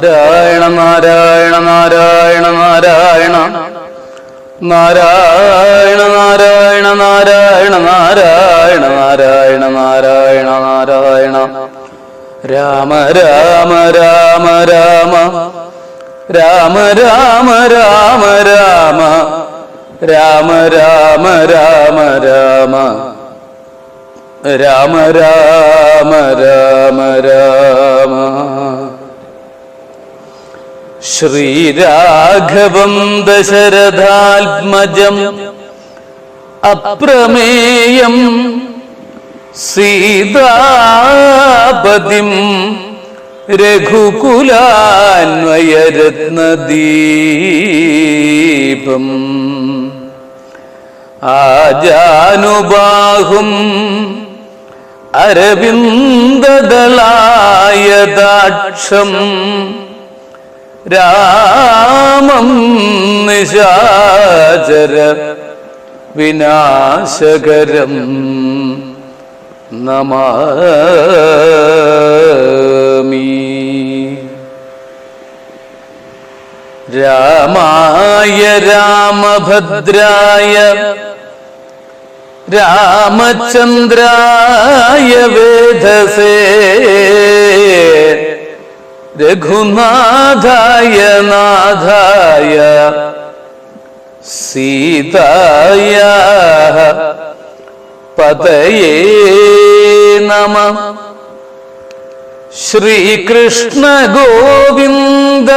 നാരായണ നാരായണ നാരായണ നാരായണ നാരായണ നാരായണ നാരായണ നാരായണ നാരായണ നാരായണ നാരായണ രാമ രാമ രാമ രാമ രാമ രാമ രാമ രാമ രാമ രാമ രാമ രാമ രാമ രാമ രാമ രാമ ശ്രീരാഘവം ദശരഥാത്മജം അപ്രമേയം സീതാപതിം രഘുകുലാന്വയരത്നദീപം ആജാനുബാഹും അരവിന്ദദളായതാക്ഷം രാമം നിശാചര വിനാശകരം നമാമി. രാമായ രാമഭദ്രായ രാമചന്ദ്രായ വേധസേ രഘുനാഥായ നാഥായ സീതായ പതയേ നമഃ. ശ്രീകൃഷ്ണ ഗോവിന്ദ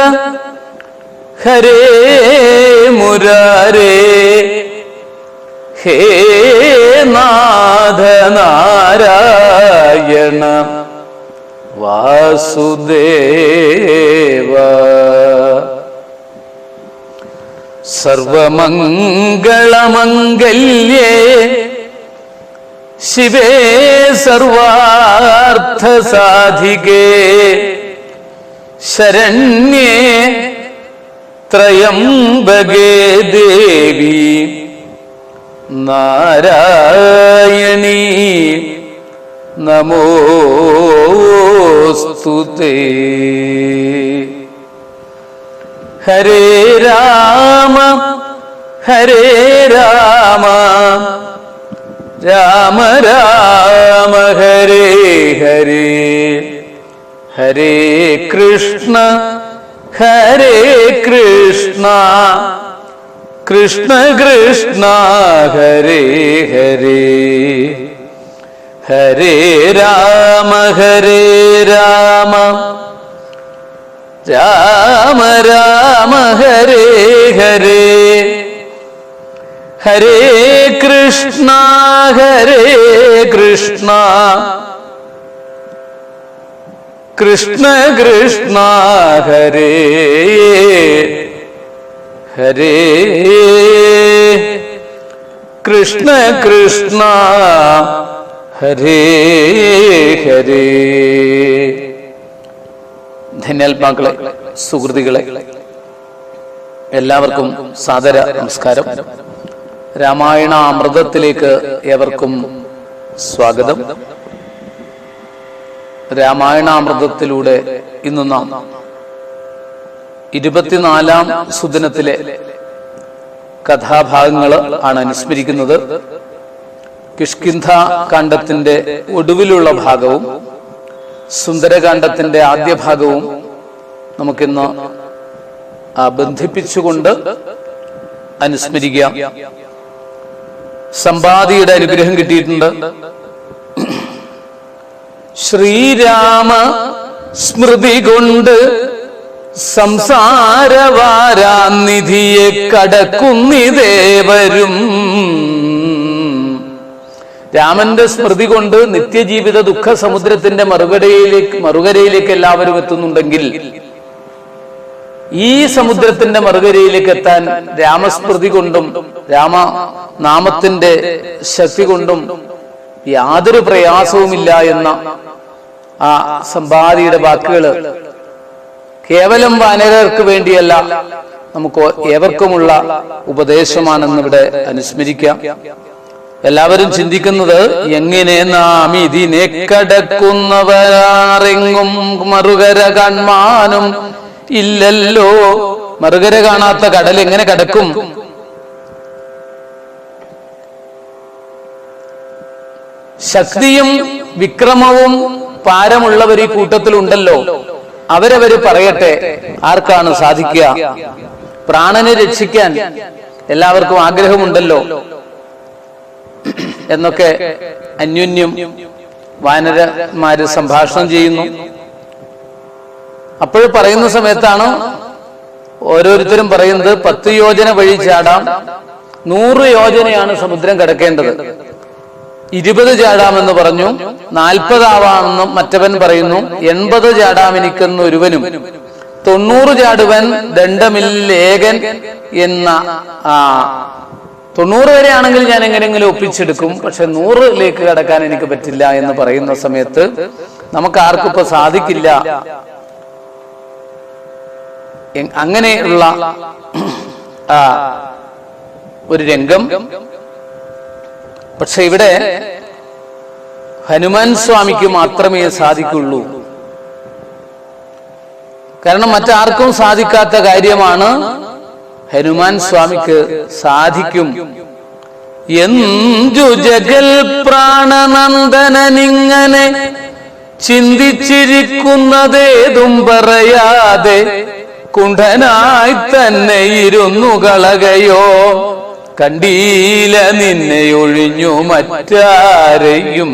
ഹരേ മുരാരേ ഹേ നാഥ നാരായണ വാസുദേവ. സർവമംഗളമംഗല്യേ ശിവേ സർവാർത്ഥസാധികേ ശരണ്യേ ത്രയംബകേ ദേവി നാരായണീ നമോസ്തുതേ. ഹരേ രാമ ഹരേ രാമ രാമ രാമ ഹരേ ഹരേ ഹരേ കൃഷ്ണ കൃഷ്ണ കൃഷ്ണ ഹരേ ഹരേ ഹരേ രാമ രാമ രാമ ഹരേ ഹരേ ഹരേ കൃഷ്ണ കൃഷ്ണ കൃഷ്ണ ഹരേ ഹരേ കൃഷ്ണ കൃഷ്ണ ഹരേ ഹരേ. ധന്യാത്മാക്കളെ, സുഹൃത്തുക്കളെ, എല്ലാവർക്കും സാദര നമസ്കാരം. രാമായണ അമൃതത്തിലേക്ക് ഏവർക്കും സ്വാഗതം. രാമായണാമൃതത്തിലൂടെ ഇന്ന് നാം 24-ാം സുദിനത്തിലെ കഥാഭാഗങ്ങൾ ആണ് അനുസ്മരിക്കുന്നത്. കിഷ്കിന്ധ കാണ്ഡത്തിന്റെ ഒടുവിലുള്ള ഭാഗവും സുന്ദരകാണ്ഡത്തിന്റെ ആദ്യ ഭാഗവും നമുക്കിന്ന് ബന്ധിപ്പിച്ചുകൊണ്ട് അനുസ്മരിക്കാം. സമ്പാദിയുടെ അനുഗ്രഹം കിട്ടിയിട്ടുണ്ട്. ശ്രീരാമ സ്മൃതി കൊണ്ട് സംസാരവാരാനിധിയെ കടക്കുന്നിദേവരും. രാമന്റെ സ്മൃതി കൊണ്ട് നിത്യജീവിത ദുഃഖ സമുദ്രത്തിന്റെ മറുകരയിലേക്ക് എല്ലാവരും എത്തുന്നുണ്ടെങ്കിൽ ഈ സമുദ്രത്തിന്റെ മറുകരയിലേക്ക് എത്താൻ രാമസ്മൃതി കൊണ്ടും രാമനാമത്തിന്റെ ശക്തി കൊണ്ടും യാതൊരു പ്രയാസവുമില്ല എന്ന ആ സമ്പാദിയുടെ വാക്കുകള് കേവലം വാനരർക്ക് വേണ്ടിയല്ല, നമുക്ക് ഏവർക്കുമുള്ള ഉപദേശമാണെന്ന് ഇവിടെ അനുസ്മരിക്കാം. എല്ലാവരും ചിന്തിക്കുന്നത്, എങ്ങനെ നാം ഇതിനെ കടക്കുന്നവരാറെങ്ങും മറുകര കൺമാനും ഇല്ലല്ലോ. മറുകര കാണാത്ത കടൽ എങ്ങനെ കടക്കും? ശക്തിയും വിക്രമവും പാരമുള്ളവർ ഈ കൂട്ടത്തിലുണ്ടല്ലോ, അവരവര് പറയട്ടെ ആർക്കാണ് സാധിക്കുക. പ്രാണനെ രക്ഷിക്കാൻ എല്ലാവർക്കും ആഗ്രഹമുണ്ടല്ലോ എന്നൊക്കെ അന്യോന്യം വാനരന്മാര് സംഭാഷണം ചെയ്യുന്നു. അപ്പോൾ പറയുന്ന സമയത്താണ് ഓരോരുത്തരും പറയുന്നത് 10 യോജന വഴി ചാടാം, 100 യോജനയാണ് സമുദ്രം കടക്കേണ്ടത്, 20 ചാടാമെന്ന് പറഞ്ഞു, 40 ആവാമെന്നും മറ്റവൻ പറയുന്നു, 80 ചാടാം എനിക്കെന്ന് ഒരുവനും, 90 ചാടുവൻ ദണ്ഡമില്ലേകൻ എന്ന 90 വരെ ആണെങ്കിൽ ഞാൻ എങ്ങനെയെങ്കിലും ഒപ്പിച്ചെടുക്കും, പക്ഷെ 100ലേക്ക് കടക്കാൻ എനിക്ക് പറ്റില്ല എന്ന് പറയുന്ന സമയത്ത് നമുക്ക് ആർക്കും ഇപ്പൊ സാധിക്കില്ല. അങ്ങനെയുള്ള ഒരു രംഗം. പക്ഷെ ഇവിടെ ഹനുമാൻ സ്വാമിക്ക് മാത്രമേ സാധിക്കുള്ളൂ. കാരണം മറ്റാർക്കും സാധിക്കാത്ത കാര്യമാണ്, ഹനുമാൻ സ്വാമിക്ക് സാധിക്കും. എന്തു ജഗൽ പ്രാണനന്ദനനിങ്ങനെ ചിന്തിച്ചിരിക്കുന്നതേതും പറയാതെ കുണ്ഠനായി തന്നെ ഇരുന്നു കളകയോ, കണ്ടീല നിന്നെ ഒഴിഞ്ഞു മറ്റാരെയും.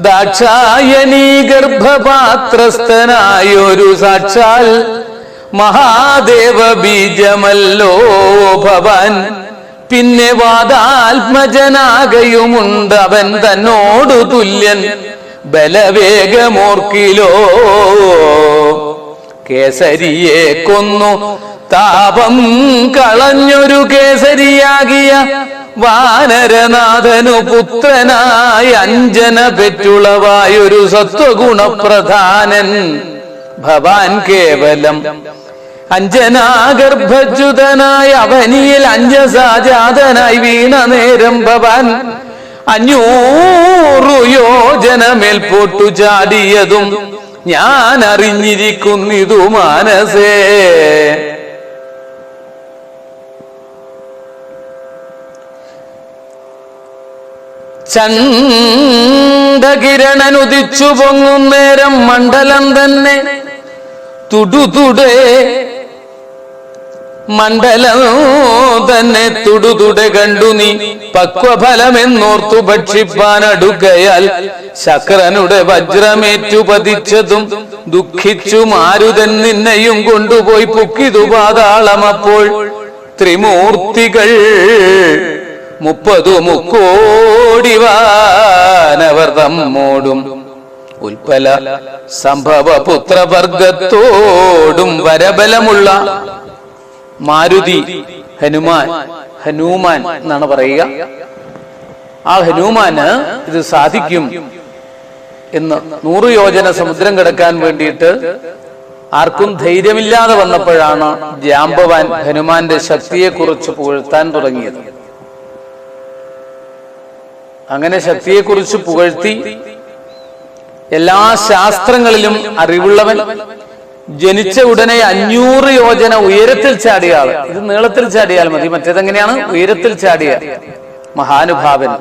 ദാക്ഷായണീ ഗർഭപാത്രസ്ഥനായൊരു സാക്ഷാൽ മഹാദേവ ബീജമല്ലോ ഭവാൻ. പിന്നെ വാദാത്മജനാകയുമുണ്ട് അവൻ തന്നോടു തുല്യൻ ബലവേഗമോർക്കിലോ. കേസരിയെ കൊന്നു താപം കളഞ്ഞൊരു കേസരിയാകിയ വാനരനാഥനു പുത്രനായ അഞ്ജന പെറ്റുളവായൊരു സത്വഗുണപ്രധാനൻ ഭവാൻ കേവലം. അഞ്ജനാഗർഭച്യുതനായ അവനിയിൽ അഞ്ജസാജാതനായി വീണ നേരം ഭവാൻ 500 യോജന മേൽപോട്ടു ചാടിയതും ഞാൻ അറിഞ്ഞിരിക്കുന്നിതു മാനസേ. ചണ്ഡകിരണനുദിച്ചു പൊങ്ങുന്നേരം മണ്ഡലം തന്നെ തുടുതുടെ, മണ്ഡലം തന്നെ തുടുതുടെ കണ്ടു നീ പക്വഫലമെന്നോർത്തു ഭക്ഷിപ്പാൻ അടുക്കയാൽ ശക്രനുടെ വജ്രമേറ്റു പതിച്ചതും ദുഃഖിച്ചു മാരുതൻ നിന്നെയും കൊണ്ടുപോയി പുക്കിതു പാതാളം. അപ്പോൾ ത്രിമൂർത്തികൾ 30 മുക്കോടി വാനവർ തമ്മോടും ഉൽപ്പല സംഭവ പുത്രവർഗത്തോടും വരബലമുള്ള മാരുതി ഹനുമാൻ എന്നാണ് പറയുക. ആ ഹനുമാന് ഇത് സാധിക്കും എന്ന് 100 യോജന സമുദ്രം കടക്കാൻ വേണ്ടിയിട്ട് ആർക്കും ധൈര്യമില്ലാതെ വന്നപ്പോഴാണ് ജാംബവാൻ ഹനുമാന്റെ ശക്തിയെക്കുറിച്ച് പുകഴ്ത്താൻ തുടങ്ങിയത്. അങ്ങനെ ശക്തിയെക്കുറിച്ച് പുകഴ്ത്തി എല്ലാ ശാസ്ത്രങ്ങളിലും അറിവുള്ളവൻ, ജനിച്ച ഉടനെ 500 യോജന ഉയരത്തിൽ ചാടിയ ആൾ. ഇത് നീളത്തിൽ ചാടിയാൽ മതി, മറ്റേതെങ്ങനെയാണ് ഉയരത്തിൽ ചാടിയ മഹാനുഭാവൻ.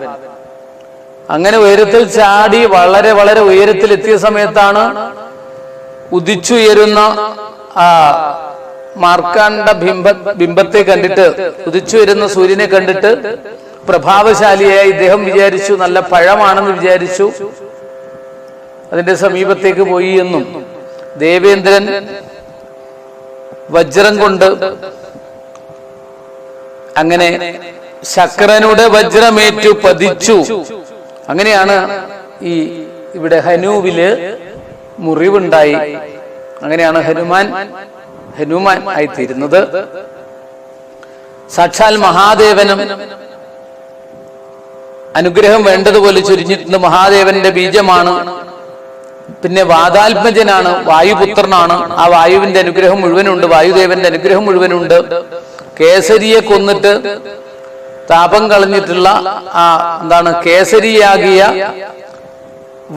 അങ്ങനെ ഉയരത്തിൽ ചാടി വളരെ വളരെ ഉയരത്തിലെത്തിയ സമയത്താണ് ഉദിച്ചുയരുന്ന മാർക്കാണ്ഡ ബിംബത്തെ കണ്ടിട്ട്, ഉദിച്ചുയരുന്ന സൂര്യനെ കണ്ടിട്ട് പ്രഭാവശാലിയായി ഇദ്ദേഹം വിചാരിച്ചു, നല്ല പഴമാണെന്ന് വിചാരിച്ചു. അതിന്റെ സമീപത്തേക്ക് പോയി എന്നും ദേവേന്ദ്രൻ വജ്രം കൊണ്ട് അങ്ങനെ ശക്രനുടെ വജ്രമേറ്റു പതിച്ചു. അങ്ങനെയാണ് ഈ ഇവിടെ ഹനുവില് മുറിവുണ്ടായി. അങ്ങനെയാണ് ഹനുമാൻ ആയിത്തീരുന്നത്. സാക്ഷാൽ മഹാദേവനും അനുഗ്രഹം വേണ്ടതുപോലെ ചുരിഞ്ഞിട്ടുണ്ട്. മഹാദേവന്റെ ബീജമാണ്. പിന്നെ വാദാത്മജനാണ്, വായുപുത്രനാണ്. ആ വായുവിന്റെ അനുഗ്രഹം മുഴുവനുണ്ട്, വായുദേവന്റെ അനുഗ്രഹം മുഴുവനുണ്ട്. കേസരിയെ കൊന്നിട്ട് താപം കളഞ്ഞിട്ടുള്ള കേസരിയാകിയ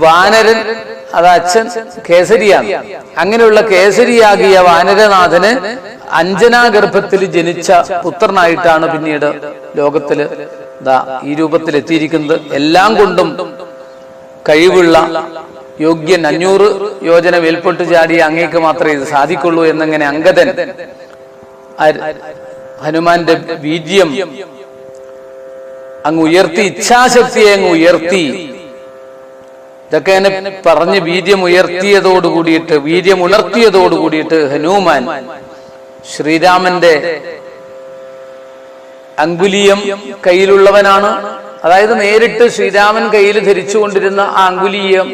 വാനരൻ അത് അച്ഛൻ കേസരിയാണ്. അങ്ങനെയുള്ള കേസരിയാകിയ വാനരനാഥന് അഞ്ജനാഗർഭത്തിൽ ജനിച്ച പുത്രനായിട്ടാണ് പിന്നീട് ലോകത്തില് ഈ രൂപത്തിൽ എത്തിയിരിക്കുന്നത്. എല്ലാം കൊണ്ടും കഴിവുള്ള യോഗ്യൻ, 500 യോജന മേൽപോട്ട് ചാടിയ അങ്ങേക്ക് മാത്രമേ ഇത് സാധിക്കുള്ളൂ എന്നങ്ങനെ അംഗദൻ ഹനുമാന്റെ വീര്യം അങ്ങ് ഉയർത്തി, ഇച്ഛാശക്തിയെ അങ്ങ് ഉയർത്തി. ഇതൊക്കെ എന്നെ പറഞ്ഞ് വീര്യം ഉയർത്തിയതോടുകൂടിയിട്ട്, വീര്യം ഉണർത്തിയതോടുകൂടിയിട്ട് ഹനുമാൻ ശ്രീരാമന്റെ അങ്കുലീയം കയ്യിലുള്ളവനാണ്. അതായത് നേരിട്ട് ശ്രീരാമൻ കയ്യിൽ ധരിച്ചുകൊണ്ടിരുന്ന ആ അങ്കുലീയം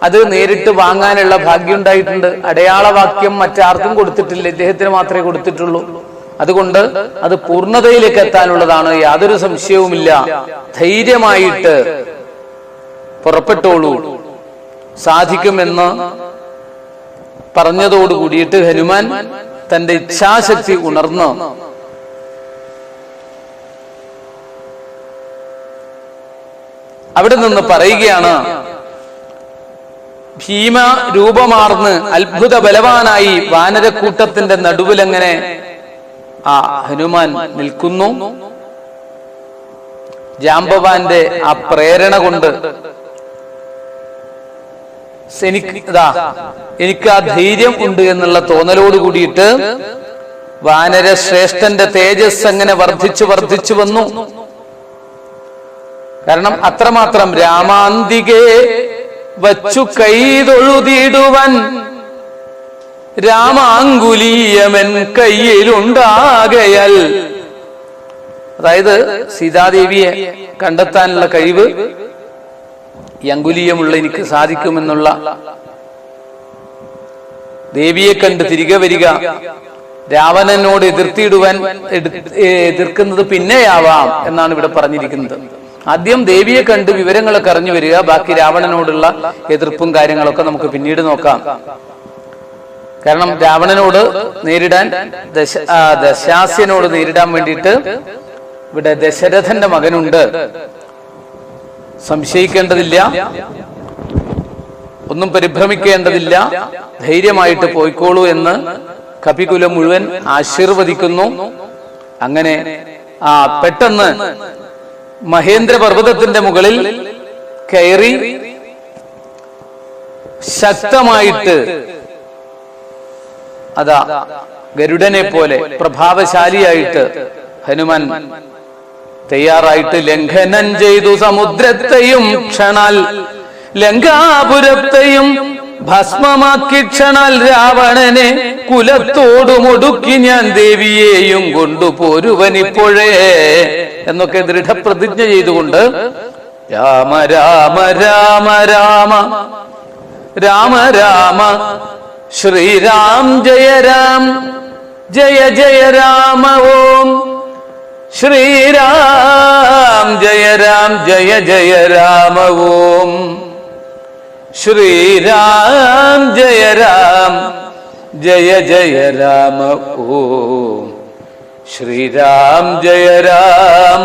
അത് നേരിട്ട് വാങ്ങാനുള്ള ഭാഗ്യം ഉണ്ടായിട്ടുണ്ട്. അടയാളവാക്യം മറ്റാർക്കും കൊടുത്തിട്ടില്ല, ഇദ്ദേഹത്തിന് മാത്രമേ കൊടുത്തിട്ടുള്ളൂ. അതുകൊണ്ട് അത് പൂർണ്ണതയിലേക്ക് എത്താനുള്ളതാണ്, യാതൊരു സംശയവുമില്ല. ധൈര്യമായിട്ട് പുറപ്പെട്ടോളൂ, സാധിക്കുമെന്ന് പറഞ്ഞതോടുകൂടിയിട്ട് ഹനുമാൻ തന്റെ ഇച്ഛാശക്തി ഉണർന്ന് അവിടെ നിന്ന് പറയുകയാണ്, ഭീമ രൂപമാർന്ന് അത്ഭുത ബലവാനായി വാനരക്കൂട്ടത്തിന്റെ നടുവിലെങ്ങനെ ആ ഹനുമാൻ നിൽക്കുന്നു. ജാംബവാന്റെ ആ പ്രേരണ കൊണ്ട് എനിക്ക് ആ ധൈര്യം ഉണ്ട് എന്നുള്ള തോന്നലോട് കൂടിയിട്ട് വാനരശ്രേഷ്ഠന്റെ തേജസ് അങ്ങനെ വർദ്ധിച്ചു വന്നു. കാരണം അത്രമാത്രം രാമാന്തികെ വച്ചു കൈതൊഴുതിടുവൻ രാമാങ്കുലീയമൻ കയ്യിലുണ്ടാകയാൽ. അതായത് സീതാദേവിയെ കണ്ടെത്താനുള്ള കഴിവ് ഈ അങ്കുലീയമുള്ള എനിക്ക് സാധിക്കുമെന്നുള്ള, ദേവിയെ കണ്ട് തിരികെ വരിക, രാവണനോട് എതിർക്കുന്നത് പിന്നെയാവാം എന്നാണ് ഇവിടെ പറഞ്ഞിരിക്കുന്നത്. ആദ്യം ദേവിയെ കണ്ട് വിവരങ്ങളൊക്കെ അറിഞ്ഞു വരിക, ബാക്കി രാവണനോടുള്ള എതിർപ്പും കാര്യങ്ങളൊക്കെ നമുക്ക് പിന്നീട് നോക്കാം. കാരണം രാവണനോട് നേരിടാൻ, ദശാസ്യനോട് നേരിടാൻ വേണ്ടിയിട്ട് ഇവിടെ ദശരഥന്റെ മകനുണ്ട്, സംശയിക്കേണ്ടതില്ല, ഒന്നും പരിഭ്രമിക്കേണ്ടതില്ല, ധൈര്യമായിട്ട് പോയിക്കോളൂ എന്ന് കപികുലം മുഴുവൻ ആശീർവദിക്കുന്നു. അങ്ങനെ പെട്ടെന്ന് മഹേന്ദ്ര പർവ്വതത്തിന്റെ മുകളിൽ കയറി ശക്തമായിട്ട് ഗരുഡനെ പോലെ പ്രഭാവശാലിയായിട്ട് ഹനുമാൻ തയ്യാറായിട്ട് ലംഘനം ചെയ്തു സമുദ്രത്തെയും ക്ഷണാൽ ലങ്കാപുരത്തെയും ഭസ്മമാക്കി ക്ഷണാൽ രാവണനെ കുലത്തോടുമൊടുക്കി ഞാൻ ദേവിയെയും കൊണ്ടുപോരുവനിപ്പോഴേ എന്നൊക്കെ ദൃഢപ്രതിജ്ഞ ചെയ്തുകൊണ്ട് രാമ രാമ രാമ രാമ രാമ രാമ ശ്രീരാം ജയ രാം ജയ ജയ രാമ ഓം ശ്രീരാം ജയ രാം ജയ ജയ രാമ ഓം ശ്രീരാം ജയ രാം ജയ ജയ രാമ ഓം ശ്രീരാം ജയ രാം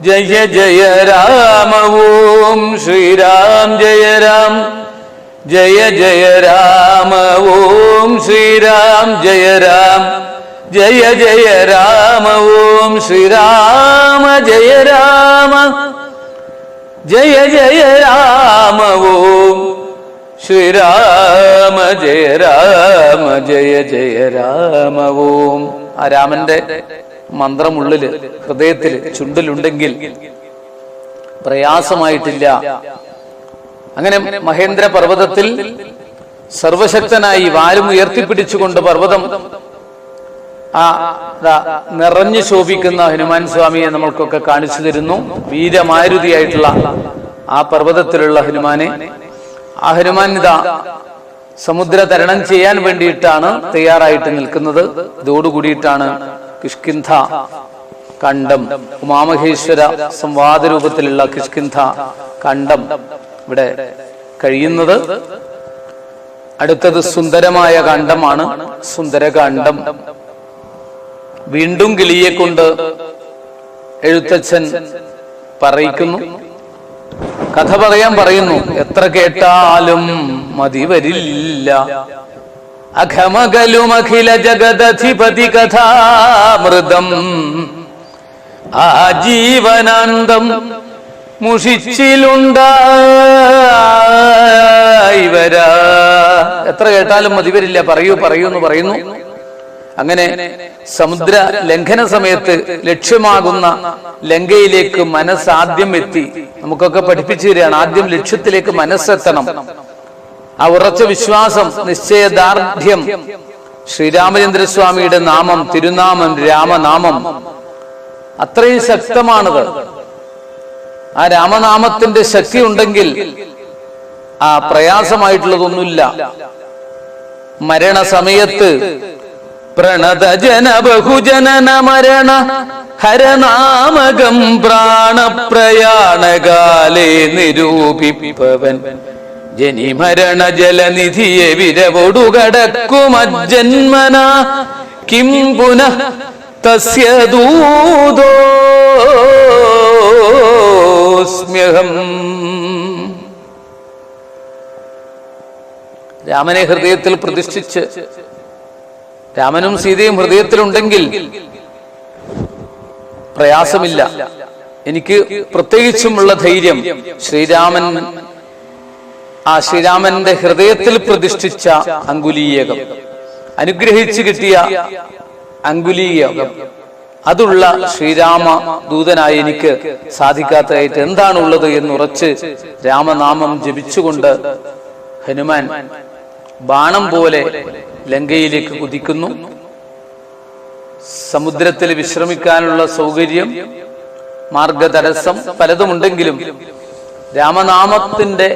ജയ ജയ രാമ ഓം ശ്രീരാം ജയ രാം ജയ ജയ രാമ ഓം ശ്രീരാം ജയ രാം ജയ ജയ രാമ ഓം ശ്രീരാമ ജയ രാമ ജയ ജയ രാമ ഓം ശ്രീരാമ ജയ രാമ ജയ ജയ രാമ ഓം. ആ രാമന്റെ മന്ത്രമുള്ളില് ഹൃദയത്തില് ചുണ്ടിലുണ്ടെങ്കിൽ പ്രയാസമായിട്ടില്ല. അങ്ങനെ മഹേന്ദ്ര പർവ്വതത്തിൽ സർവശക്തനായി വാലും ഉയർത്തിപ്പിടിച്ചുകൊണ്ട് പർവ്വതം നിറഞ്ഞു ശോഭിക്കുന്ന ഹനുമാൻ സ്വാമിയെ നമ്മൾക്കൊക്കെ കാണിച്ചു തരുന്നു. വീരമാരുതിയായിട്ടുള്ള ആ പർവ്വതത്തിലുള്ള ഹനുമാനെ, ആ ഹനുമാൻ സമുദ്ര തരണം ചെയ്യാൻ വേണ്ടിയിട്ടാണ് തയ്യാറായിട്ട് നിൽക്കുന്നത്. ഇതോടുകൂടിയിട്ടാണ് കിഷ്കിന്ധ കണ്ഡം, ഉമാമഹേശ്വര സംവാദ രൂപത്തിലുള്ള കിഷ്കിന്ധ കണ്ഡം ഇവിടെ കഴിയുന്നത്. അടുത്തത് സുന്ദരമായ കാണ്ഡമാണ്, സുന്ദരകാണ്ഡം. വീണ്ടും കിളിയെ കൊണ്ട് എഴുത്തച്ഛൻ പറയിക്കുന്നു. കഥ പറയാൻ പറയുന്നു. എത്ര കേട്ടാലും മതി വരില്ല. അഖമകലുമഖില ജഗദധിപതി കഥാമൃതം ആജീവനാന്തം മുഷിച്ചിലുണ്ടായി വരാ. എത്ര കേട്ടാലും മതി വരില്ല. പറയൂ പറയൂ എന്ന് പറയുന്നു. അങ്ങനെ സമുദ്ര ലംഘന സമയത്ത് ലക്ഷ്യമാകുന്ന ലങ്കയിലേക്ക് മനസ്സാദ്യം എത്തി. നമുക്കൊക്കെ പഠിപ്പിച്ചു തരികയാണ്, ആദ്യം ലക്ഷ്യത്തിലേക്ക് മനസ്സെത്തണം. ആ ഉറച്ച വിശ്വാസം, നിശ്ചയദാർഢ്യം, ശ്രീരാമചന്ദ്രസ്വാമിയുടെ നാമം, തിരുനാമം, രാമനാമം അത്രയും ശക്തമാണത്. ആ രാമനാമത്തിന്റെ ശക്തി ഉണ്ടെങ്കിൽ ആ പ്രയാസമായിട്ടുള്ളതൊന്നുമില്ല. മരണസമയത്ത് പ്രണതജന ബഹുജനന മരണ ഹരനാമകം പ്രാണപ്രയാണകാലേ നിരൂപിപ്പവൻ ജനിമരണ ജലനിധിയെ വിരവൊടുകടക്കുമജ്ജന്മന കിം പുനഃ തസ്യ ദൂതോസ്മ്യഹം. രാമനെ ഹൃദയത്തിൽ പ്രതിഷ്ഠിച്ച്, രാമനും സീതയും ഹൃദയത്തിലുണ്ടെങ്കിൽ പ്രയാസമില്ല. എനിക്ക് പ്രത്യേകിച്ചുമുള്ള ധൈര്യം ശ്രീരാമന്റെ ഹൃദയത്തിൽ പ്രതിഷ്ഠിച്ച അങ്കുലീയകം, അനുഗ്രഹിച്ചു കിട്ടിയ അങ്കുലീയകം, അതുള്ള ശ്രീരാമ ദൂതനായി എനിക്ക് സാധിക്കാത്തതായിട്ട് എന്താണുള്ളത് എന്നുറച്ച് രാമനാമം ജപിച്ചുകൊണ്ട് ഹനുമാൻ ബാണം പോലെ ലങ്കയിലേക്ക് കുതിക്കുന്നു. സമുദ്രത്തിൽ വിശ്രമിക്കാനുള്ള സൗകര്യം, മാർഗതടസ്സം പലതുമുണ്ടെങ്കിലും രാമനാമത്തിന്റെ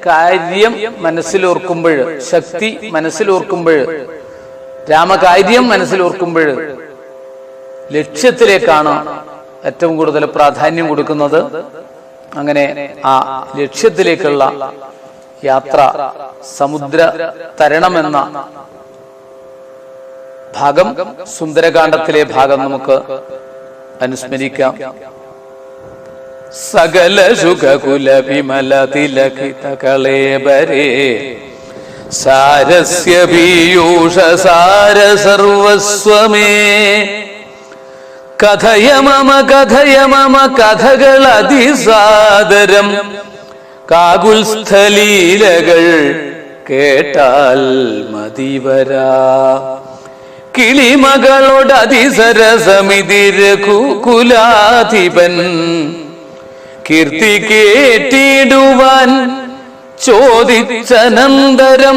കാര്യം മനസ്സിലോർക്കുമ്പോൾ, ശക്തി മനസ്സിലോർക്കുമ്പോൾ, രാമകാര്യം മനസ്സിലോർക്കുമ്പോൾ ലക്ഷ്യത്തിലേക്കാണ് ഏറ്റവും കൂടുതൽ പ്രാധാന്യം കൊടുക്കുന്നത്. അങ്ങനെ ആ ലക്ഷ്യത്തിലേക്കുള്ള യാത്ര, സമുദ്ര തരണമെന്ന ഭാഗം, സുന്ദരകാന്ഡത്തിലെ ഭാഗം നമുക്ക് അനുസ്മരിക്കാം. സകല സുഖകുല വിമല തിലകിത കളേബരേ സാരസ്യ പീയൂഷ സാര സർവസ്വമേ കഥയ മമ കഥകൾ അതിസാദരം കാകുൽസ്ഥലീലകൾ കേട്ടാൽ മതിവരാ കിളിമകളോടതിസരസമിതി രഘുകുലാധിപൻ കീർത്തി കേട്ടിടുവാൻ ചോദിച്ചനന്തരം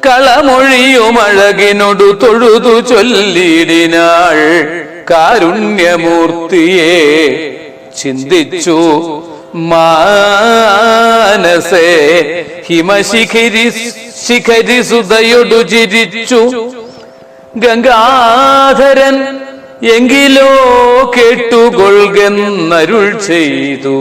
കളമൊഴിയുമഴകിനോടു തൊഴുതു ചൊല്ലിടിനാൾ കാരുണ്യമൂർത്തിയെ ചിന്തിച്ചു മാനസേ ഹിമശിഖരി സുതയൊടു ചിരിച്ചു ഗംഗാധരൻ എങ്കിലോ കേട്ടുകൊള്ളുന്നരുൾ ചെയ്തു.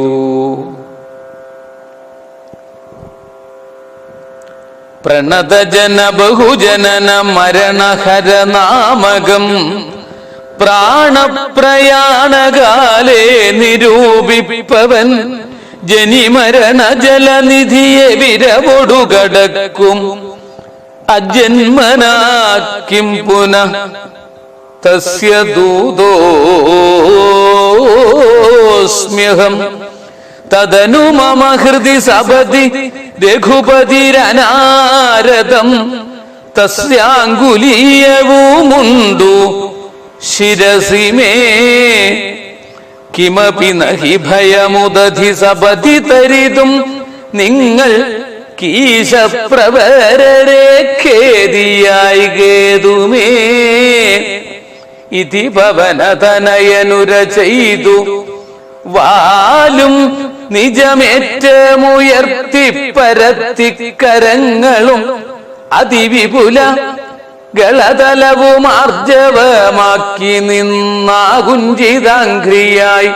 പ്രണതജന ബഹുജനന മരണഹരനാമകം പ്രാണപ്രയാണകാലേ നിരൂപിപ്പവൻ ജനിമരണ ജലനിധിയെ വിരവൊടുകടക്കും അജന്മനാക്കിം പുനഃ തസ്യ ദൂതോസ്മ്യഹം തദനു മമ ഹൃദി സപതി രഘുപതിരനാരദം തസ്യാങ്കുലീയവുമുണ്ടു ശിരസി മേ കിമപി നഹി ഭയമുദധി സപതി തരിതും നിങ്ങൾ കീശപ്രവരരെ ഖേദിയായി കേതുമേ ഇതി പവനതനയനുര ചെയ്തു വാലും നിജമേറ്റമുയർത്തി പരത്തിക്കരങ്ങളും അതിവിപുല ഗളതലവുമാർജവമാക്കി നിന്നാകുഞ്ചിതാംഘ്രിയായി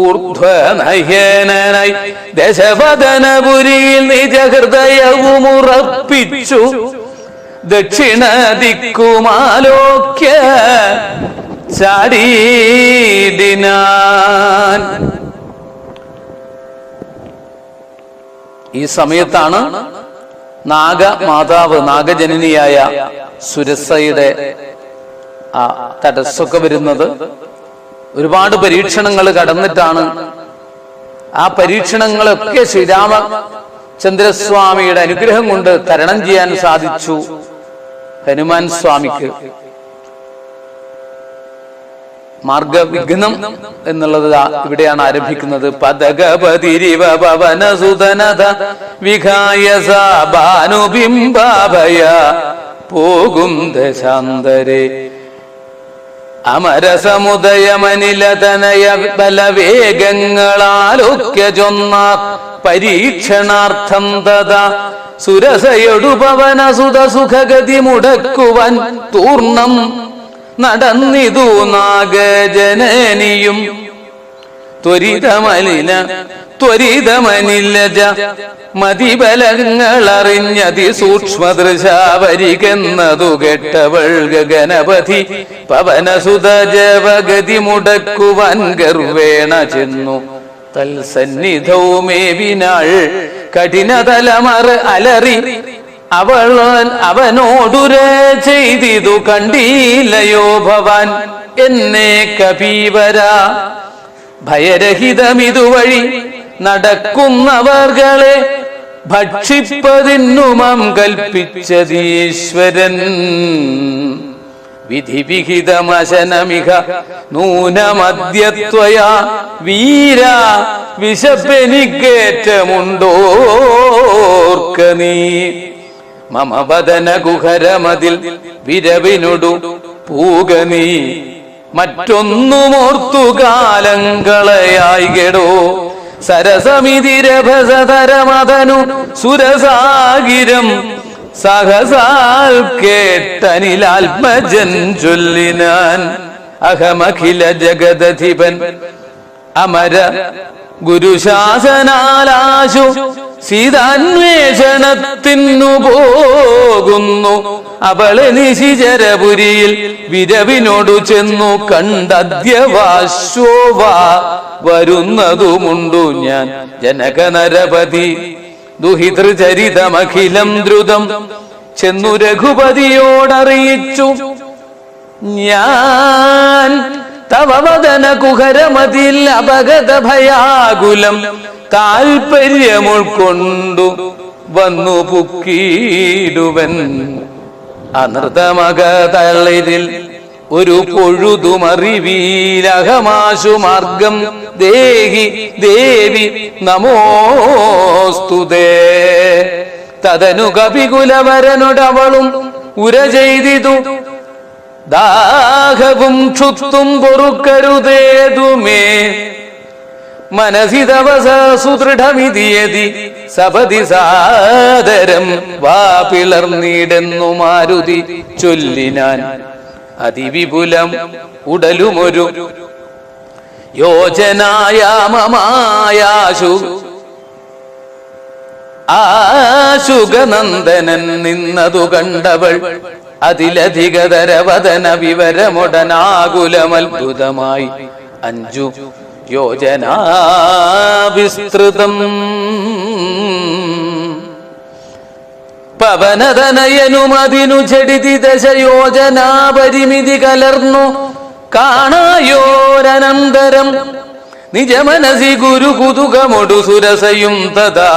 ഊർധ്വനയനായി ദശവദനപുരിയിൽ നിജഹൃദയവുമുറപ്പിച്ചു ദക്ഷിണ ദിക്കുമാലോക്യ ചാടീടിനാൻ. ഈ സമയത്താണ് നാഗമാതാവ്, നാഗജനനിയായ സുരസയുടെ ആ തടസ്സമൊക്കെ വരുന്നത്. ഒരുപാട് പരീക്ഷണങ്ങൾ കടന്നിട്ടാണ് ആ പരീക്ഷണങ്ങളൊക്കെ ശ്രീരാമചന്ദ്രസ്വാമിയുടെ അനുഗ്രഹം കൊണ്ട് തരണം ചെയ്യാൻ സാധിച്ചു ഹനുമാൻ സ്വാമിക്ക്. മാർഗവിഘ്നം എന്നുള്ളത് ഇവിടെയാണ് ആരംഭിക്കുന്നത്. പദഗപതിരിവ പവനസുതനത വിഘായ ഭാനുബിംബാഭയ പോകും ദശാന്തരെ അമരസമുദയമനിലതനയ ബലവേഗങ്ങളാലൊക്കെ ചൊന്നാർ പരീക്ഷണാർത്ഥം തഥാ സുരസയൊടു പവനസുത സുഖഗതി മുടക്കുവാൻ തൂർണം നടന്നിതു നാഗജനനിയും. ത്വരിതമനിലജ മതിബലങ്ങളറിഞ്ഞതി സൂക്ഷ്മദൃശാവരികെന്നതു കെട്ടവൾ ഗഗനപതി പവനസുത ജവഗതി മുടക്കുവാൻ ഗർവേണ ചെന്നു തൽസന്നിധൗമേവിനാൾ കഠിനതലമർ അലറി അവനോടുര ചെയ്തിതു കണ്ടീലയോ ഭവാൻ എന്നെ കപീവര ഭയരഹിതമിതുവഴി നടക്കുന്നവർകളെ ഭക്ഷിപ്പതിന്നുമം കൽപ്പിച്ചതീശ്വരൻ വിധിവിഹിതമശനമിഹ നൂനമദ്യത്വയാ വീര വിശപ്പെനിക്കേറ്റമുണ്ടോർക്ക നീ മമ വദന കുഹരമതിൽ വിരവിനൊടു പൂക നീ മറ്റൊന്നുമോർത്തുകാലങ്ങളയായി കെടോ സരസമിതിരഭസതരമതനു സുരസാഗിരം സഹസാൽ കേട്ടനിലാത്മജൻ ചൊല്ലിനാൻ അഹമഖില ജഗദധിപൻ അമര ഗുരുശാസനാലാശു സീതാന്വേഷണത്തിനു പോകുന്നു അവളെ നിശിചരപുരിയിൽ വിരവിനോടു ചെന്നു കണ്ടദ്യവാശ്വവാ വരുന്നതുമുണ്ടു ഞാൻ ജനകനരപതി ദുഹിതൃചരിതമഖിലം ദ്രുതം ചെന്നു രഘുപതിയോടറിയിച്ചു ഞാൻ തവ വദന കുഹരമതിൽ അപഗത ഭയാകുലം താൽപര്യം ഉൾക്കൊണ്ടു വന്നു പുക്കീടുവൻ അനൃതമകതളിരിൽ ഒരു പൊഴുതുമറിവീലഹമാശു മാർഗം ദേഹി ദേവി നമോസ്തുതേ തദനു കപികുലവരനോടവളും ഉര ചെയ്തിതു ദാഹവും ക്ഷുത്തും പൊറുക്കരുതേതുമേ മനസി തവസ സുദൃഢമിതിയതി സപതി സാദരം വാ പിളർന്നിടെന്നു മാരുതി ചൊല്ലിനാൻ അതിവിപുലം ഉടലുമൊരു യോജനായാമമായാശു ആശുഗനന്ദനൻ നിന്നതു കണ്ടവൾ അതിലധികതരവദന വിവരമൊടനാകുലമത്ഭുതമായി 5 യോജനാ വിസ്തൃതം പവനതനയനുമതിനു ചെടിതി ദശയോജനാ പരിമിതി കലർന്നു കാണായോരനന്തരം നിജമനസി ഗുരു കുതുകമൊടു സുരസയും തഥാ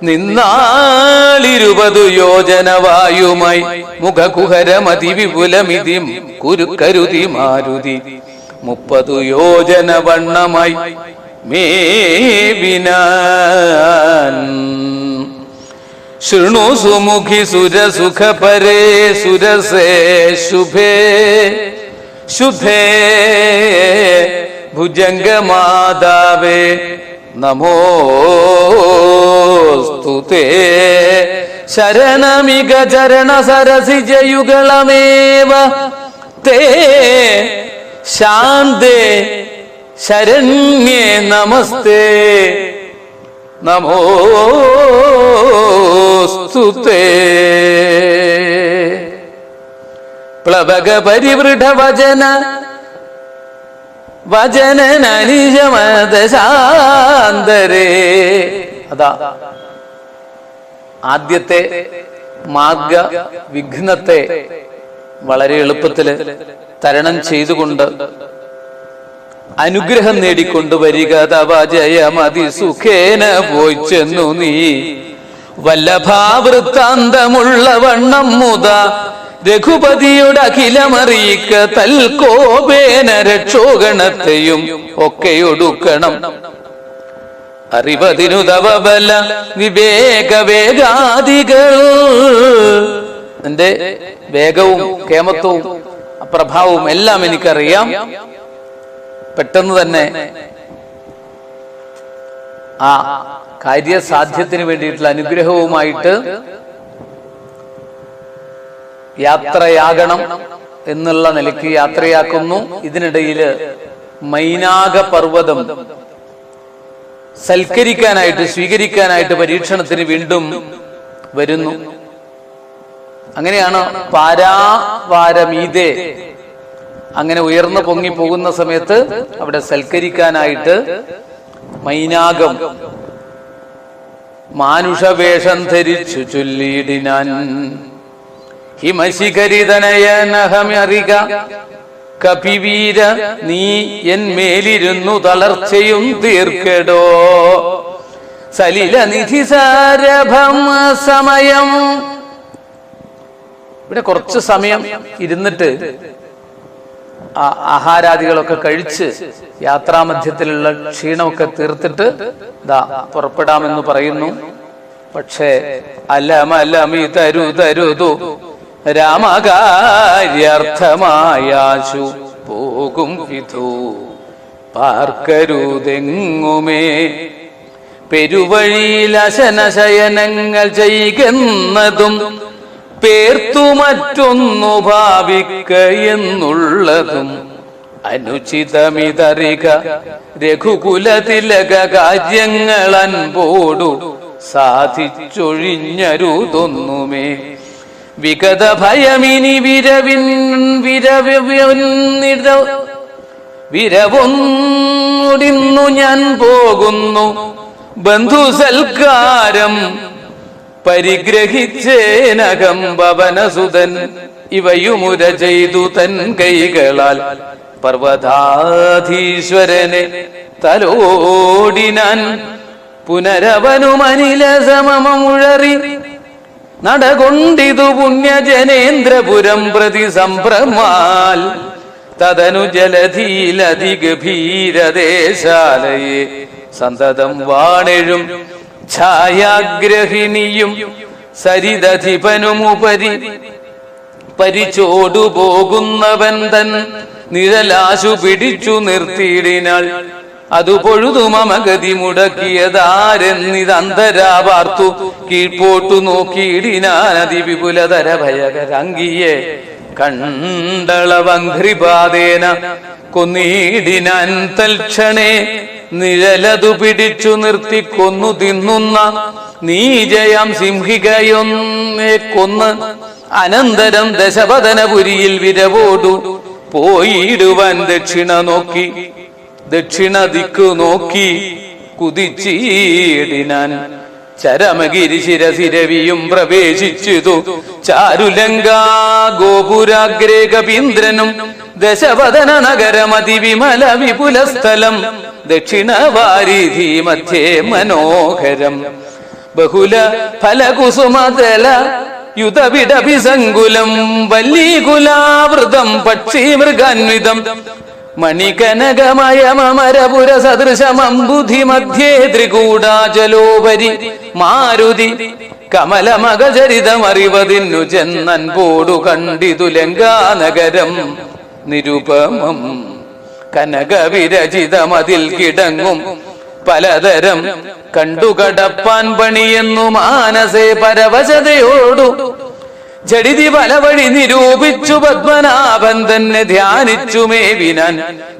നിന്നാളിരുപതു യോജനവായുമായി മുഖകുഹരമതി വിപുലമിതി കുരുക്കരുതി മാരുതി 30 യോജന വണ്ണമായി മേവിനാൻ ശൃണു സുമുഖി സുരസുഖ പരേ സുരസേ ശുഭേ ശുദ്ധേ ഭുജംഗമാതാവേ നമോസ്തുതേ ശരണമിക ചരണ സരസിജയുഗളമേവ തേ ശാന്തേ ശരണ്യേ നമസ്തേ നമോസ്തുതേ പ്ലവക പരിവൃഢ വചന വചനനിജമദശാന്തരേ. അതാ ആദ്യത്തെ മാർഗ വിഘ്നത്തെ വളരെ എളുപ്പത്തില് തരണം ചെയ്തുകൊണ്ട് അനുഗ്രഹം നേടിക്കൊണ്ട് വരിക. തവ ജയമതി സുഖേന പോയി ചെന്നു നീ വല്ലഭാവൃത്താന്തമുള്ള വണ്ണം മുത രഘുപതിയുടെ അഖിലമറിയിക്ക തൽകോപേന രക്ഷോഗണത്തെയും ഒക്കെ ഒടുക്കണം. അറിവതിനു തവ ബല വിവേക വേഗാദികൾ. എന്റെ വേഗവും കേമത്വവും പ്രഭാവവും എല്ലാം എനിക്കറിയാം. പെട്ടെന്ന് തന്നെ ആ കാര്യസാധ്യത്തിന് വേണ്ടിയിട്ടുള്ള അനുഗ്രഹവുമായിട്ട് യാത്രയാകണം എന്നുള്ള നിലയ്ക്ക് യാത്രയാക്കുന്നു. ഇതിനിടയില് മൈനാക പർവ്വതം സൽക്കരിക്കാനായിട്ട് സ്വീകരിക്കാനായിട്ട് പരീക്ഷണത്തിന് വീണ്ടും വരുന്നു. അങ്ങനെയാണ് പാരാവാരമീതെ അങ്ങനെ ഉയർന്നു പൊങ്ങി പോകുന്ന സമയത്ത് അവിടെ സൽക്കരിക്കാനായിട്ട് മൈനാകം മാനുഷവേഷം ധരിച്ചു ചൊല്ലിയിടിനാൻ. ഹിമശിഖരിതനയനഹമറിക കപിവീര നീ എന്മേലിരുന്നു തളർച്ചയും തീർക്കടോ. സലില നിധി സാരഭം സമയം. ഇവിടെ കുറച്ച് സമയം ഇരുന്നിട്ട് ആഹാരാദികളൊക്കെ കഴിച്ച് യാത്രാമധ്യത്തിലുള്ള ക്ഷീണമൊക്കെ തീർത്തിട്ട് പുറപ്പെടാമെന്ന് പറയുന്നു. പക്ഷേ അലമലമി തരുതരുതു രാമകാര്യാർത്ഥമായാശു പോകും വിധു പാർക്കരുതെങ്ങുമേ. പെരുവഴിയിൽ അശനശയനങ്ങൾ ചെയ്യുന്നതും പേർത്തു മറ്റൊന്നു ഭാവിക്ക എന്നുള്ളതും അനുചിതമിതറിക. രഘുകുലതിലക കാര്യങ്ങൾ അൻപോടു സാധിച്ചൊഴിഞ്ഞരുതൊന്നുമേ. വിഗത ഭയമിനി വിരവൊന്നിന്നു ഞാൻ പോകുന്നു. ബന്ധുസൽക്കാരം പരിഗ്രഹിച്ചേനകം ഭവനസുതൻ ഇവയുമുര ചെയ്തു തൻ കൈകളാൽ പർവ്വതാധീശ്വരനെ തലോടിനാൻ. പുനരവനുമനില സമമുഴറി നടകൊണ്ടിതു പുണ്യജനേന്ദ്രപുരം പ്രതി സംഭ്രമാൽ. തദനു ജലധീലധിഗഭീരദേശാലയെ സന്തതം വാണെഴും ഛായാഗ്രഹിണിയും സരിതധിപനുമുപരി പരിചോടു പോകുന്നവൻ തൻ നിഴലാശു പിടിച്ചു നിർത്തിയിടിനാൾ. അതു പൊഴുതു മമഗതി മുടക്കിയതാരെന്നിതന്തരാവാർത്തു കീഴ്പോട്ടു നോക്കിയിടിനാൻ. അതിവിപുലതര ഭയകരാംഗിയെ കണ്ടളവഘ്രിപാദേന കൊന്നിടിനാൻ തൽക്ഷണേ. നിഴലതു പിടിച്ചു നിർത്തി കൊന്നു തിന്നുന്ന നീജയാം സിംഹികയൊന്നെ കൊന്ന് അനന്തരം ദശപദനപുരിയിൽ വിരവോടു പോയിടുവാൻ ദക്ഷിണ ദിക്കു നോക്കി കുതിച്ചിടിനാൻ. ചരമഗിരി ശിരസിരവിയും പ്രവേശിച്ചിതു ചാരുലങ്കാ ഗോപുരാഗ്രേ കപീന്ദ്രനും ദശവദന നഗരമതിവിമല വിപുലസ്ഥലം ദക്ഷിണവാരിധി മധ്യേ മനോഹരം. ബഹുല ഫലകുസുമതല യുതവിടഭിസങ്കുലം വല്ലീകുലാവൃതം പക്ഷി മൃഗാന്വിതം മണികനകമയമരപുര സദൃശമംബുധി മധ്യേ ത്രികൂടാചലോപരി മാരുതി കമലമകചരിതമറിവതിന്നു ചെന്നൻപോടു കണ്ടിതു ലങ്കാനഗരം നിരുപമം. കനകവിരചിതമതിൽ കിടങ്ങും പലതരം കണ്ടുകടപ്പാൻ പണിയെന്നു മാനസേ പരവശതയോടു ജഡിതി പലവഴി നിരൂപിച്ചു പത്മനാഭൻ തന്നെ ധ്യാനിച്ചു മേവിനാൻ.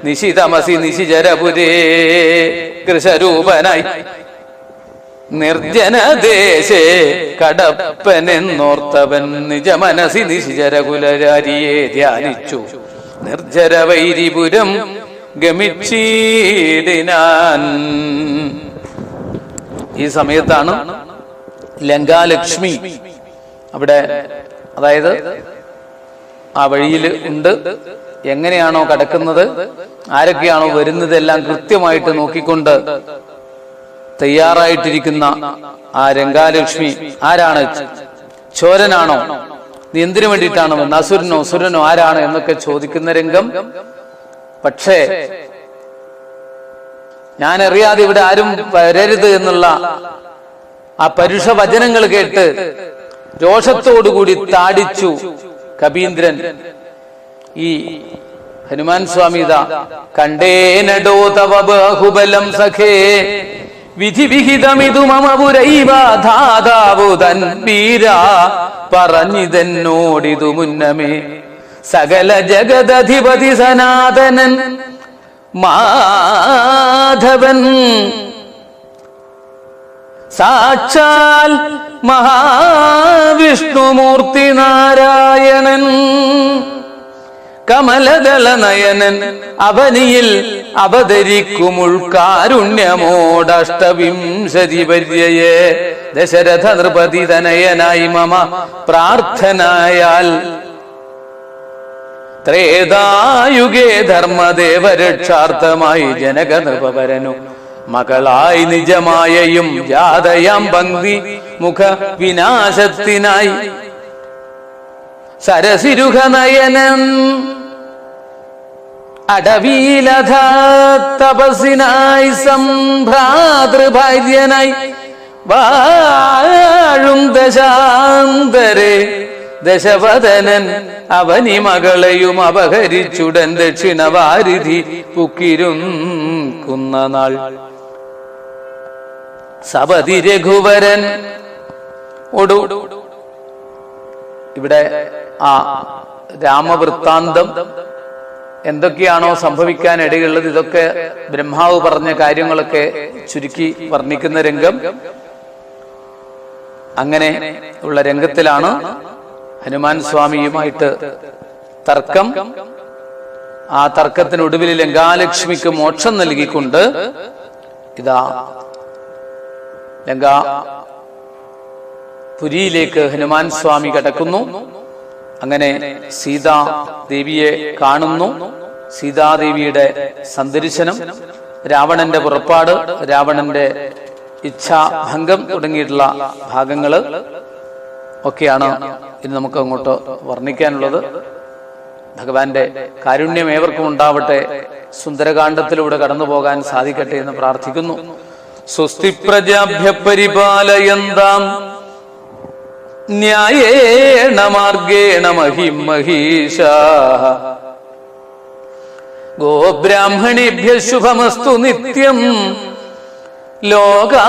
നിശിതമസി നിശിചരപുരേ കൃശരൂപനായി നിർജ്ജനദേശേ കടപ്പനെന്നോർത്തവൻ നിജമനസി നിശിചരകുലരാരിയെ ധ്യാനിച്ചു. നിർജ്ജരവൈരിപുരം ഗമിച്ചീടിനാൻ. ഈ സമയത്താണ് ലങ്കാലക്ഷ്മി അവിടെ, അതായത് ആ വഴിയിൽ ഉണ്ട്, എങ്ങനെയാണോ കടക്കുന്നത്, ആരൊക്കെയാണോ വരുന്നത് എല്ലാം കൃത്യമായിട്ട് നോക്കിക്കൊണ്ട് തയ്യാറായിട്ടിരിക്കുന്ന ആ രംഗാലക്ഷ്മി ആരാണ്, ചോരനാണോ, നീ എന്തിനു വേണ്ടിയിട്ടാണോ, അസുരനോ സുരനോ ആരാണ് എന്നൊക്കെ ചോദിക്കുന്ന രംഗം. പക്ഷേ ഞാൻ അറിയാതെ ഇവിടെ ആരും വരരുത് എന്നുള്ള ആ പരുഷ വചനങ്ങൾ കേട്ട് രോഷത്തോടുകൂടി താടിച്ചു കപീന്ദ്രൻ. ഈ ഹനുമാൻ സ്വാമി ഇതാ കണ്ടേനടോ തവ ബാഹുബലം സഖേ വിധി വിഹിതമിതു മമപുരൈവ ധാതാവു തൻ വീര പറഞ്ഞിതെന്നോടിതു മുന്നമേ സകല ജഗദധിപതി സനാതനൻ മാധവൻ സാക്ഷാൽ മഹാവിഷ്ണുമൂർത്തി നാരായണൻ കമലദള നയനൻ അവനിയിൽ അവതരിക്കുമുൾക്കാരുണ്യമോടഷ്ടവിംശതി പര്യയെ ദശരഥ നൃപതി തനയനായി മമ പ്രാർത്ഥനയാൽ ത്രേതായുഗേ ധർമ്മദേവരക്ഷാർത്ഥമായി ജനക നൃപവരനു മകളായി നിജമായയും ജാതയാം പങ്ക്തി മുഖ വിനാശത്തിനായി സരസിരുഹ നയനൻ അടവീലധ തപസ്സിനായി സംഭ്രാതൃഭാര്യനായി വാഴും ദശാന്തരെ ദശവദനൻ അവനി മകളെയും അപഹരിച്ചുടൻ ദക്ഷിണവാരിധി പുക്കിരുന്ന നാൾ സപതി രഘുവരൻ ഒടു. ഇവിടെ ആ രാമവൃത്താന്തം എന്തൊക്കെയാണോ സംഭവിക്കാൻ ഇടയുള്ളത്, ഇതൊക്കെ ബ്രഹ്മാവ് പറഞ്ഞ കാര്യങ്ങളൊക്കെ ചുരുക്കി വർണ്ണിക്കുന്ന രംഗം. അങ്ങനെ ഉള്ള രംഗത്തിലാണ് ഹനുമാൻ സ്വാമിയുമായിട്ട് തർക്കം. ആ തർക്കത്തിനൊടുവിൽ ലങ്കാലക്ഷ്മിക്ക് മോക്ഷം നൽകിക്കൊണ്ട് ഇതാ ലങ്കാപുരിയിലേക്ക് ഹനുമാൻ സ്വാമി കടക്കുന്നു. അങ്ങനെ സീതാദേവിയെ കാണുന്നു. സീതാദേവിയുടെ സന്ദർശനം, രാവണന്റെ പുറപ്പാട്, രാവണന്റെ ഇച്ഛാഭംഗം തുടങ്ങിയിട്ടുള്ള ഭാഗങ്ങള് ഒക്കെയാണ് ഇനി നമുക്ക് അങ്ങോട്ട് വർണ്ണിക്കാനുള്ളത്. ഭഗവാന്റെ കാരുണ്യം ഏവർക്കും ഉണ്ടാവട്ടെ. സുന്ദരകാണ്ഡത്തിലൂടെ കടന്നു പോകാൻ സാധിക്കട്ടെ എന്ന് പ്രാർത്ഥിക്കുന്നു. സ്വസ്തി പ്രജാഭ്യ പരിപാലയന്താം ന്യായേണ മാർഗേണ മഹിം മഹീഷാഃ ഗോബ്രാഹ്മണേഭ്യ ശുഭമസ്തു നിത്യം ലോകാ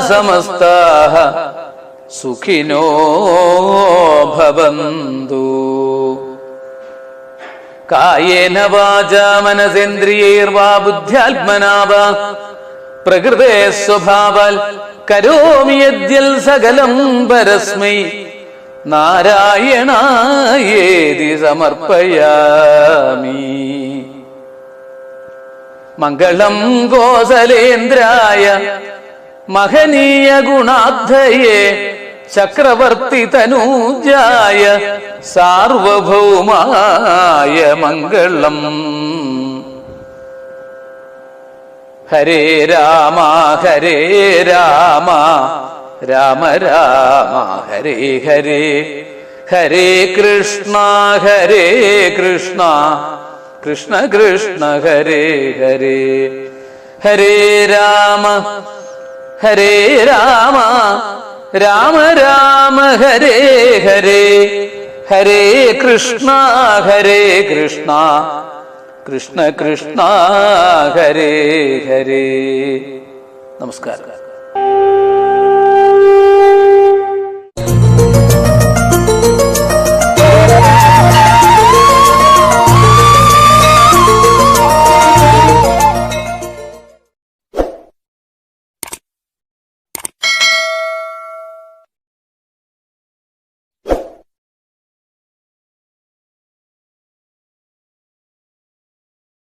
സമസ്താഃ സുഖിനോ ഭവന്തു. കായേന വാചാ മനസേന്ദ്രിയൈർവാ ബുദ്ധ്യാത്മനാ വാ പ്രകൃതേ സ്വഭാവാൽ കരോമി യദ്യൽ സകലം പരസ്മൈ നാരായണായേതി സമർപ്പയാമി. മംഗളം കോസലേന്ദ്രായ മഹനീയ ഗുണാബ്ധയേ ചക്രവർത്തി തനൂജായ സാർവഭൗമായ മംഗളം. ഹരേ രാമ ഹരേ രാമ രാമ രാമ ഹരേ ഹരേ ഹരേ കൃഷ്ണ കൃഷ്ണ കൃഷ്ണ ഹരേ ഹരേ. ഹരേ രാമ രാമ രാമ ഹരേ ഹരേ ഹരേ കൃഷ്ണ കൃഷ്ണ കൃഷ്ണ ഹരേ ഹരേ. നമസ്കാരം.